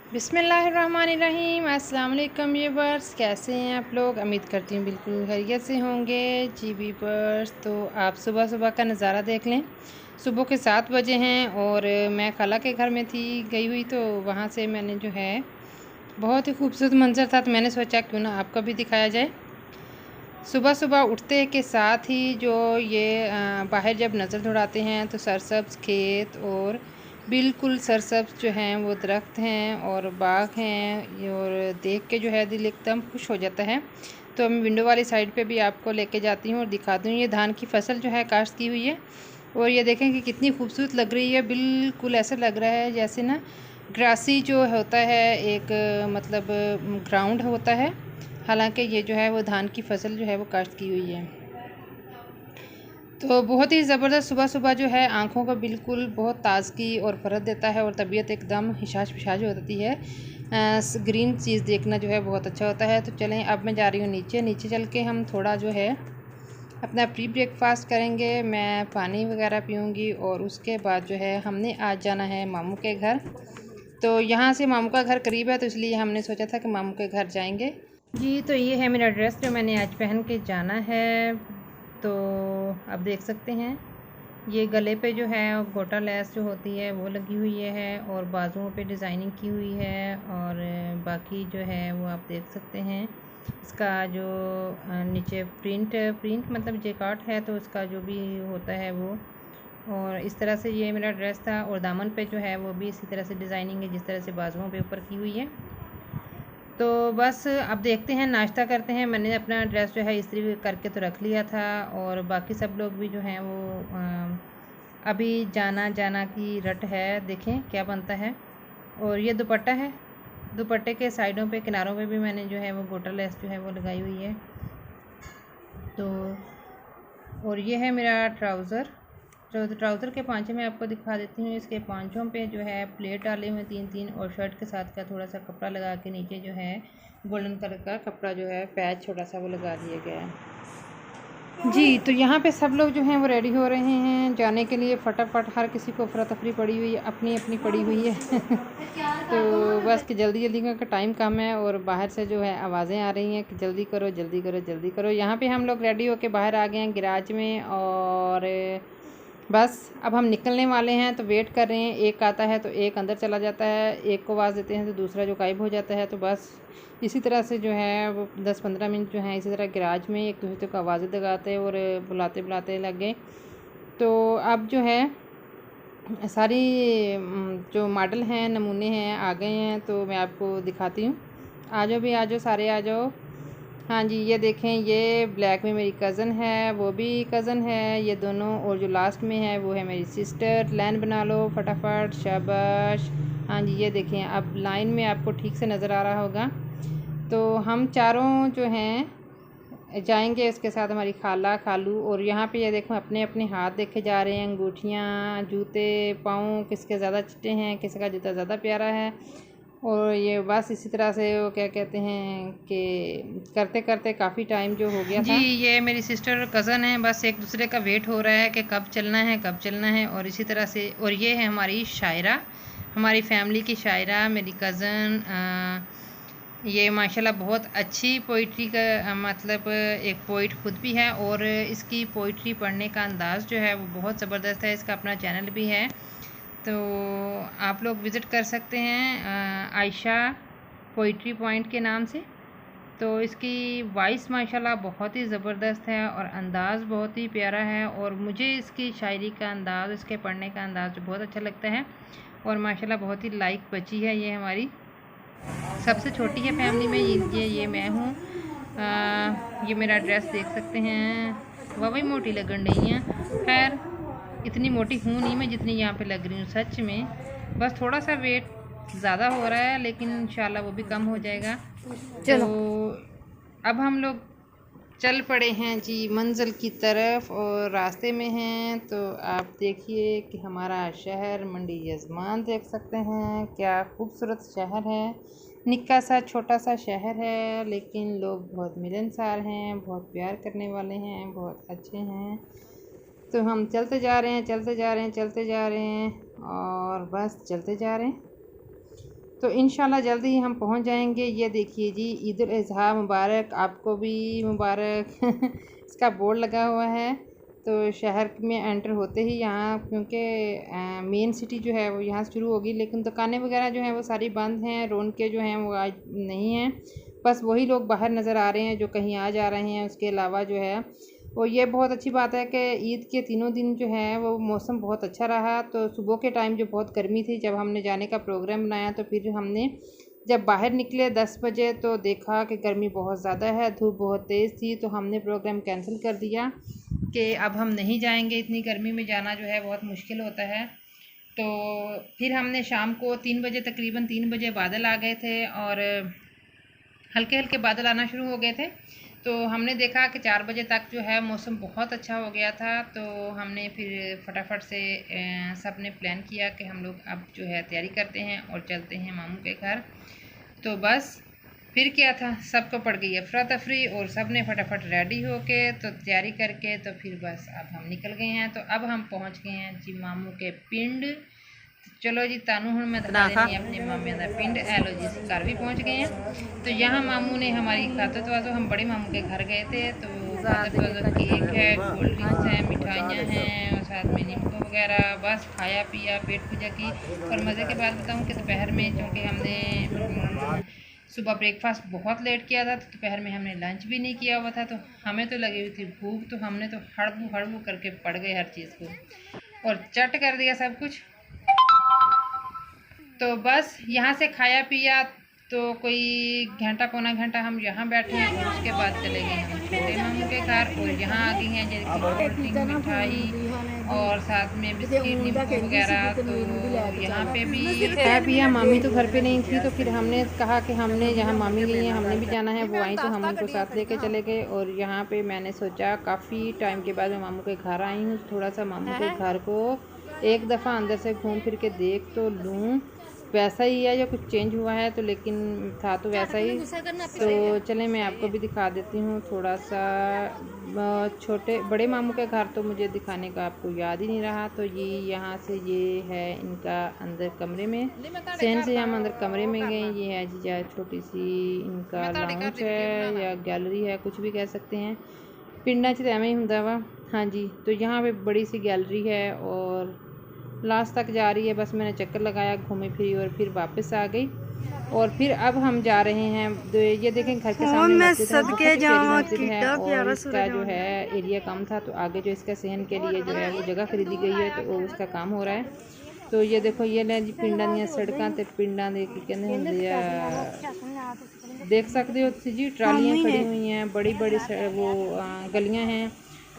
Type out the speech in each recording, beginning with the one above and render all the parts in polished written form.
बिस्मिल्लाहिर्रहमानिर्रहीम। अस्सलाम वालेकुम व्यूअर्स, कैसे हैं आप लोग? उम्मीद करती हूँ बिल्कुल खैरियत से होंगे जी व्यूअर्स। तो आप सुबह सुबह का नज़ारा देख लें। सुबह के 7 बजे हैं और मैं खाला के घर में थी गई हुई, तो वहाँ से मैंने जो है बहुत ही खूबसूरत मंजर था, तो मैंने सोचा क्यों ना आपको भी दिखाया जाए। सुबह सुबह उठते के साथ ही जो ये बाहर जब नज़र दौड़ाते हैं तो सरसब्ज़ खेत और बिल्कुल सरसब्ज़ जो हैं वो दरख्त हैं और बाग हैं, और देख के जो है दिल एकदम खुश हो जाता है। तो मैं विंडो वाली साइड पे भी आपको लेके जाती हूँ और दिखाती हूँ। ये धान की फसल जो है काश्त की हुई है, और ये देखें कि कितनी खूबसूरत लग रही है। बिल्कुल ऐसा लग रहा है जैसे ना ग्रासी जो होता है एक मतलब ग्राउंड होता है, हालांकि ये जो है वो धान की फसल जो है वो काश्त की हुई है। तो बहुत ही ज़बरदस्त सुबह सुबह जो है आँखों को बिल्कुल बहुत ताज़गी और फ़रहत देता है, और तबीयत एकदम हिशाश पिशाज हो जाती है। ग्रीन चीज़ देखना जो है बहुत अच्छा होता है। तो चलें, अब मैं जा रही हूँ नीचे। नीचे चल के हम थोड़ा जो है अपना प्री ब्रेकफास्ट करेंगे, मैं पानी वगैरह पीऊँगी, और उसके बाद जो है हमने आज जाना है मामू के घर। तो यहाँ से मामू का घर करीब है, तो इसलिए हमने सोचा था कि मामू के घर जाएंगे जी। तो ये है मेरा ड्रेस जो मैंने आज पहन के जाना है। तो आप देख सकते हैं ये गले पे जो है गोटा लेस जो होती है वो लगी हुई है, और बाजुओं पे डिज़ाइनिंग की हुई है, और बाकी जो है वो आप देख सकते हैं। इसका जो नीचे प्रिंट मतलब जेकार्ड है, तो उसका जो भी होता है वो, और इस तरह से ये मेरा ड्रेस था। और दामन पे जो है वो भी इसी तरह से डिज़ाइनिंग है जिस तरह से बाजुओं पे ऊपर की हुई है। तो बस अब देखते हैं, नाश्ता करते हैं। मैंने अपना ड्रेस जो है इस्त्री करके तो रख लिया था, और बाकी सब लोग भी जो हैं वो अभी जाना जाना की रट है, देखें क्या बनता है। और ये दुपट्टा है, दुपट्टे के साइडों पे किनारों पे भी मैंने जो है वो गोटा लेस जो है वो लगाई हुई है। तो और ये है मेरा ट्राउज़र। ट्राउज़र के पांचे मैं आपको दिखा देती हूँ। इसके पांचों पे जो है प्लेट डाले हुए 3-3, और शर्ट के साथ का थोड़ा सा कपड़ा लगा के नीचे जो है गोल्डन कलर का कपड़ा जो है पैच छोटा सा वो लगा दिया गया है जी। तो यहाँ पे सब लोग जो हैं वो रेडी हो रहे हैं जाने के लिए। फटाफट हर किसी को अफरा तफरी पड़ी हुई है, अपनी अपनी पड़ी हुई है तो बस कि जल्दी जल्दी का टाइम कम है, और बाहर से जो है आवाज़ें आ रही हैं कि जल्दी करो जल्दी करो जल्दी करो। यहाँ पे हम लोग रेडी होके बाहर आ गए हैं गैराज में, और बस अब हम निकलने वाले हैं। तो वेट कर रहे हैं, एक आता है तो एक अंदर चला जाता है, एक को आवाज़ देते हैं तो दूसरा जो गायब हो जाता है। तो बस इसी तरह से जो है वो 10-15 मिनट जो है इसी तरह गैराज में एक दूसरे को आवाज़ें लगाते और बुलाते बुलाते लग गए। तो अब जो है सारी जो मॉडल हैं नमूने हैं आ गए हैं, तो मैं आपको दिखाती हूँ। आ जाओ भी, आ जाओ सारे आ जाओ। हाँ जी, ये देखें, ये ब्लैक में मेरी कज़न है, वो भी कज़न है, ये दोनों, और जो लास्ट में है वो है मेरी सिस्टर। लाइन बना लो फटाफट, शाबाश। हाँ जी, ये देखें, अब लाइन में आपको ठीक से नज़र आ रहा होगा। तो हम चारों जो हैं जाएंगे, उसके साथ हमारी खाला खालू। और यहाँ पे ये देखो अपने अपने हाथ देखे जा रहे हैं, अंगूठियाँ, जूते, पाँव किसके ज़्यादा चिट्टे हैं, किसका जूता ज़्यादा प्यारा है। और ये बस इसी तरह से वो क्या कहते हैं कि करते करते काफ़ी टाइम जो हो गया था जी। ये मेरी सिस्टर और कज़न है, बस एक दूसरे का वेट हो रहा है कि कब चलना है कब चलना है, और इसी तरह से। और ये है हमारी शायरा, हमारी फैमिली की शायरा, मेरी कज़न। ये माशाल्लाह बहुत अच्छी पोइट्री का मतलब एक पोइट खुद भी है, और इसकी पोइट्री पढ़ने का अंदाज़ जो है वो बहुत ज़बरदस्त है। इसका अपना चैनल भी है, तो आप लोग विज़िट कर सकते हैं आयशा पोइट्री पॉइंट के नाम से। तो इसकी वॉइस माशाल्लाह बहुत ही ज़बरदस्त है, और अंदाज़ बहुत ही प्यारा है, और मुझे इसकी शायरी का अंदाज़, इसके पढ़ने का अंदाज़ बहुत अच्छा लगता है। और माशाल्लाह बहुत ही लाइक बच्ची है ये हमारी, सबसे छोटी है फैमिली में। ये मैं हूँ। ये मेरा ड्रेस देख सकते हैं, वाह मोटी लगन रही हैं। खैर इतनी मोटी हूँ नहीं मैं जितनी यहाँ पे लग रही हूँ सच में, बस थोड़ा सा वेट ज़्यादा हो रहा है, लेकिन इंशाल्लाह वो भी कम हो जाएगा। चलो, तो अब हम लोग चल पड़े हैं जी मंजिल की तरफ, और रास्ते में हैं। तो आप देखिए कि हमारा शहर मंडी यजमान देख सकते हैं, क्या खूबसूरत शहर है। निक्का सा छोटा सा शहर है, लेकिन लोग बहुत मिलनसार हैं, बहुत प्यार करने वाले हैं, बहुत अच्छे हैं। तो हम चलते जा रहे हैं चलते जा रहे हैं चलते जा रहे हैं, और बस चलते जा रहे हैं। तो इंशाल्लाह जल्दी ही हम पहुंच जाएंगे। ये देखिए जी, ईद उल अज़हा मुबारक, आपको भी मुबारक। इसका बोर्ड लगा हुआ है। तो शहर में एंटर होते ही यहाँ, क्योंकि मेन सिटी जो है वो यहाँ से शुरू होगी, लेकिन दुकानें वगैरह जो हैं वो सारी बंद हैं, रौनकें जो हैं वो आज नहीं हैं। बस वही लोग बाहर नज़र आ रहे हैं जो कहीं आ जा रहे हैं। उसके अलावा जो है वो ये बहुत अच्छी बात है कि ईद के तीनों दिन जो है वो मौसम बहुत अच्छा रहा। तो सुबह के टाइम जो बहुत गर्मी थी, जब हमने जाने का प्रोग्राम बनाया तो फिर हमने जब बाहर निकले 10 बजे तो देखा कि गर्मी बहुत ज़्यादा है, धूप बहुत तेज़ थी। तो हमने प्रोग्राम कैंसिल कर दिया कि अब हम नहीं जाएंगे, इतनी गर्मी में जाना जो है बहुत मुश्किल होता है। तो फिर हमने शाम को 3 बजे, तकरीबन 3 बजे बादल आ गए थे और हल्के हल्के बादल आना शुरू हो गए थे। तो हमने देखा कि 4 बजे तक जो है मौसम बहुत अच्छा हो गया था। तो हमने फिर फटाफट से सब ने प्लान किया कि हम लोग अब जो है तैयारी करते हैं और चलते हैं मामू के घर। तो बस फिर क्या था, सबको पड़ गई अफरा तफरी और सब ने फटाफट रेडी होके तो तैयारी करके तो फिर बस अब हम निकल गए हैं। तो अब हम पहुंच गए हैं जी मामू के पिंड। चलो जी तानू हूँ मैं दिखा देनी अपने मामे का पिंड। एलो जी घर भी पहुँच गए हैं। तो यहाँ मामू ने हमारी खातत वाजो, हम बड़े मामू के घर गए थे। तो केक है, कोल्ड ड्रिंक्स हैं, मिठाइयाँ हैं और साथ में नींबू वगैरह, बस खाया पिया, पेट पूजा की। और मज़े की बात बताऊँ कि दोपहर में, क्योंकि हमने सुबह ब्रेकफास्ट बहुत लेट किया था, तो दोपहर में हमने लंच भी नहीं किया हुआ था। तो हमें तो लगी हुई थी भूख, तो हमने तो हड़बू हड़बू करके पड़ गए हर चीज़ को और चट कर दिया सब कुछ। तो बस यहाँ से खाया पिया तो कोई घंटा पौना घंटा हम यहाँ बैठे हैं और उसके बाद चले गए हम छोटे मामू के घर। और यहाँ आ गई हैं जैसे कोल्ड ड्रिंक, मिठाई और साथ में बिस्किट, नींबू वगैरह। तो यहाँ पे भी खाया पिया। मामी तो घर पे नहीं थी, तो फिर हमने कहा कि हमने जहाँ मामी गई हैं हमने भी जाना है। वो आई तो हम उनको साथ लेके चले गए। और यहाँ पे मैंने सोचा काफ़ी टाइम के बाद मैं मामू के घर आई हूँ, थोड़ा सा मामू के घर को एक दफ़ा अंदर से घूम फिर के देख तो लूँ, वैसा ही है या कुछ चेंज हुआ है। तो लेकिन था तो वैसा ही। तो चलें मैं आपको भी दिखा देती हूँ थोड़ा सा। छोटे बड़े मामू के घर तो मुझे दिखाने का आपको याद ही नहीं रहा। तो ये यहाँ से ये है इनका अंदर कमरे में, सहन से हम अंदर कमरे में गए। ये है जी छोटी सी इनका लाउंज है या गैलरी है, कुछ भी कह सकते हैं। पिंडा च एवं ही हुंदा वा। हाँ जी, तो यहाँ पे बड़ी सी गैलरी है और लास्ट तक जा रही है। बस मैंने चक्कर लगाया, घूमी फिरी और फिर वापस आ गई। और फिर अब हम जा रहे हैं, ये देखें घर के सामने मस्जिद है, बहुत मस्जिद है। और इसका जो है एरिया कम था, तो आगे जो इसका सहन के लिए जो है वो जगह खरीदी गई है, तो उसका काम हो रहा है। तो ये देखो ये ले जी पिंडां दी सड़कां ते पिंडां दे की कहंदे हुंदे आ, देख सकते हो जी ट्रालियाँ खड़ी हुई हैं, बड़ी बड़ी वो गलियाँ हैं।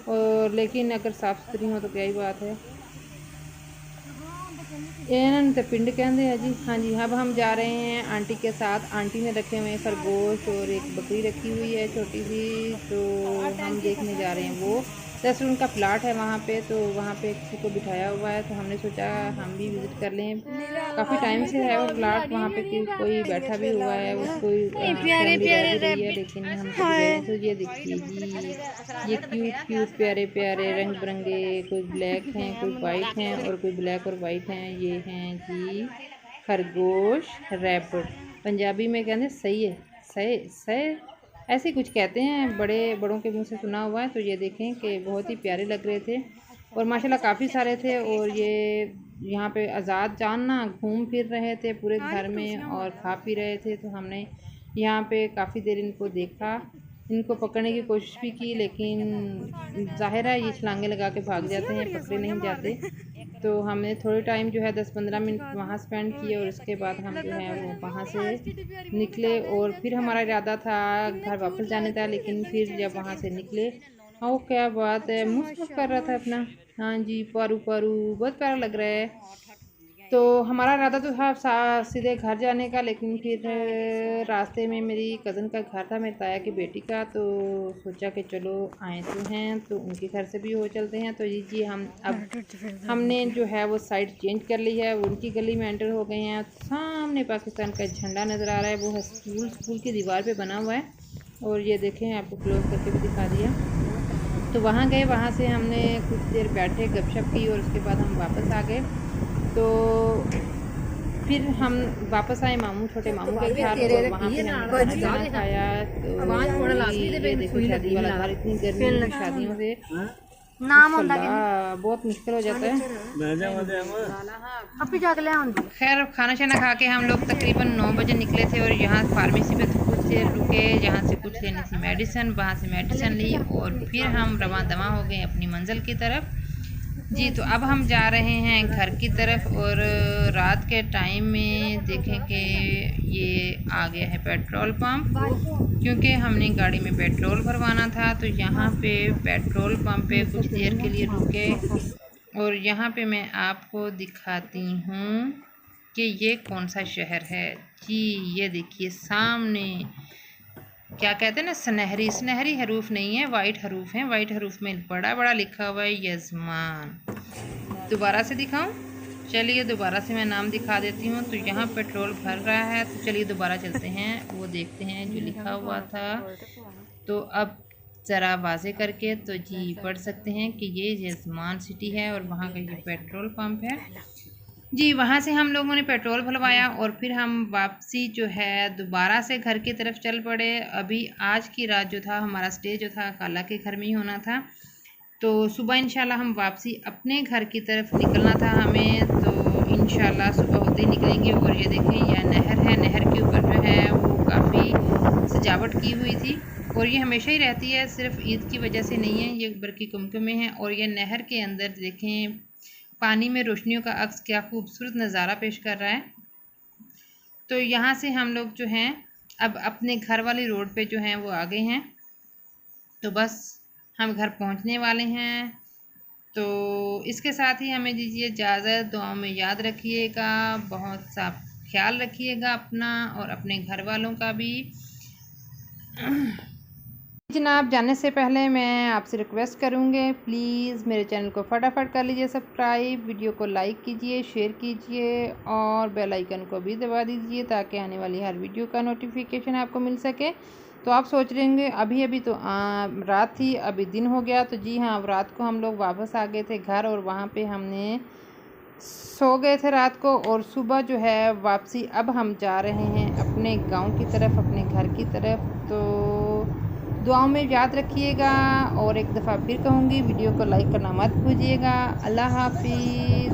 और लेकिन अगर साफ़ सुथरी हो तो क्या ही बात है। इन्होंने तो पिंड कहते हैं जी। हाँ जी, अब हम जा रहे हैं आंटी के साथ। आंटी ने रखे हुए खरगोश और एक बकरी रखी हुई है छोटी सी, तो हम देखने जा रहे हैं। वो रेस्टोरेंट उनका प्लाट है वहाँ पे, तो वहाँ पे किसी को बिठाया हुआ है, तो हमने सोचा हम भी विज़िट कर लें। काफ़ी टाइम से है वो प्लाट वहाँ पे कि कोई बैठा भी हुआ है, उसको प्यारे प्यारे है। लेकिन हम गए तो ये देखिए जी, ये क्यूट क्यूट प्यारे प्यारे रंग बिरंगे, कोई ब्लैक हैं, कोई वाइट हैं और कोई ब्लैक और वाइट हैं। ये हैं जी खरगोश, रैबिट, पंजाबी में कहते सही है, सही सही ऐसे कुछ कहते हैं, बड़ों के मुंह से सुना हुआ है। तो ये देखें कि बहुत ही प्यारे लग रहे थे और माशाल्लाह काफ़ी सारे थे। और ये यहाँ पे आज़ाद जान ना घूम फिर रहे थे पूरे घर में और खा पी रहे थे। तो हमने यहाँ पे काफ़ी देर इनको देखा, इनको पकड़ने की कोशिश भी की, लेकिन ज़ाहिर है ये छलांगे लगा के भाग जाते हैं, पकड़े नहीं जाते। तो हमने थोड़े टाइम जो है 10-15 मिनट वहाँ स्पेंड किए और उसके बाद हम जो है वो वहाँ से निकले। और फिर हमारा इरादा था घर वापस जाने का, लेकिन फिर जब वहाँ से निकले, हाँ वो क्या बात है, मुस्कुरा कर रहा था अपना। हाँ जी, पारू पारू बहुत प्यारा लग रहा है। तो हमारा इरादा तो था सीधे घर जाने का, लेकिन फिर रास्ते में मेरी कज़न का घर था, मेरे ताया की बेटी का। तो सोचा कि चलो आए तो हैं तो उनके घर से भी हो चलते हैं। तो जी हम अब हमने जो है वो साइड चेंज कर ली है, उनकी गली में एंटर हो गए हैं। सामने पाकिस्तान का झंडा नज़र आ रहा है, वो है स्कूल की दीवार पे बना हुआ है। और ये देखें आपको क्लोज करके भी दिखा दिया। तो वहाँ गए, वहाँ से हमने कुछ देर बैठे, गपशप की और उसके बाद हम वापस आ गए। तो फिर हम वापस आए मामू छोटे मामू के घर, और वहाँ पे हमने खाना खाया। तो ये देखो शादी वाला घर, इतनी गर्मी की शादियों से बहुत मुश्किल हो जाता है। खैर खाना शाना खा के हम लोग तकरीबन 9 बजे निकले थे, और यहाँ फार्मेसी पे तो कुछ देर रुके, जहाँ से कुछ लेनी थी मेडिसिन, वहाँ से मेडिसिन ली, और फिर हम रवां दवा हो गए अपनी मंजिल की तरफ। जी तो अब हम जा रहे हैं घर की तरफ, और रात के टाइम में देखें कि ये आ गया है पेट्रोल पंप, क्योंकि हमने गाड़ी में पेट्रोल भरवाना था। तो यहाँ पे पेट्रोल पंप पे कुछ देर के लिए रुके, और यहाँ पे मैं आपको दिखाती हूँ कि ये कौन सा शहर है। जी ये देखिए सामने, क्या कहते हैं ना, सुनहरी, सुनहरी हरूफ नहीं है, वाइट हरूफ हैं। वाइट हरूफ में बड़ा बड़ा लिखा हुआ है यजमान। दोबारा से दिखाऊं? चलिए दोबारा से मैं नाम दिखा देती हूँ। तो यहाँ पेट्रोल भर रहा है, तो चलिए दोबारा चलते हैं, वो देखते हैं जो लिखा हुआ था। तो अब ज़रा वाजे करके तो जी पढ़ सकते हैं कि ये यजमान सिटी है, और वहाँ का ये पेट्रोल पंप है। जी वहाँ से हम लोगों ने पेट्रोल भरवाया, और फिर हम वापसी जो है दोबारा से घर की तरफ चल पड़े। अभी आज की रात जो था हमारा स्टे जो था खाला के घर में ही होना था, तो सुबह इंशाल्लाह हम वापसी अपने घर की तरफ निकलना था हमें। तो इंशाल्लाह सुबह होते ही निकलेंगे। और ये देखें यह नहर है, नहर के ऊपर जो है वो काफ़ी सजावट की हुई थी, और ये हमेशा ही रहती है, सिर्फ ईद की वजह से नहीं है, ये बल्कि कुमकुम में है। और ये नहर के अंदर देखें पानी में रोशनियों का अक्स क्या खूबसूरत नज़ारा पेश कर रहा है। तो यहाँ से हम लोग जो हैं अब अपने घर वाली रोड पे जो हैं वो आ गए हैं, तो बस हम घर पहुँचने वाले हैं। तो इसके साथ ही हमें दीजिए इजाज़त। दुआ में याद रखिएगा, बहुत सा ख्याल रखिएगा अपना और अपने घर वालों का भी। जनाब जाने से पहले मैं आपसे रिक्वेस्ट करूँगी, प्लीज़ मेरे चैनल को फटाफट कर लीजिए सब्सक्राइब, वीडियो को लाइक कीजिए, शेयर कीजिए, और बेल आइकन को भी दबा दीजिए, ताकि आने वाली हर वीडियो का नोटिफिकेशन आपको मिल सके। तो आप सोच रहे होंगे अभी अभी तो रात थी, अभी दिन हो गया। तो जी हाँ, रात को हम लोग वापस आ गए थे घर, और वहाँ पर हमने सो गए थे रात को। और सुबह जो है वापसी अब हम जा रहे हैं अपने गाँव की तरफ, अपने घर की तरफ। तो दुआओं में याद रखिएगा, और एक दफ़ा फिर कहूँगी वीडियो को लाइक करना मत भूलिएगा। अल्लाह हाफिज़।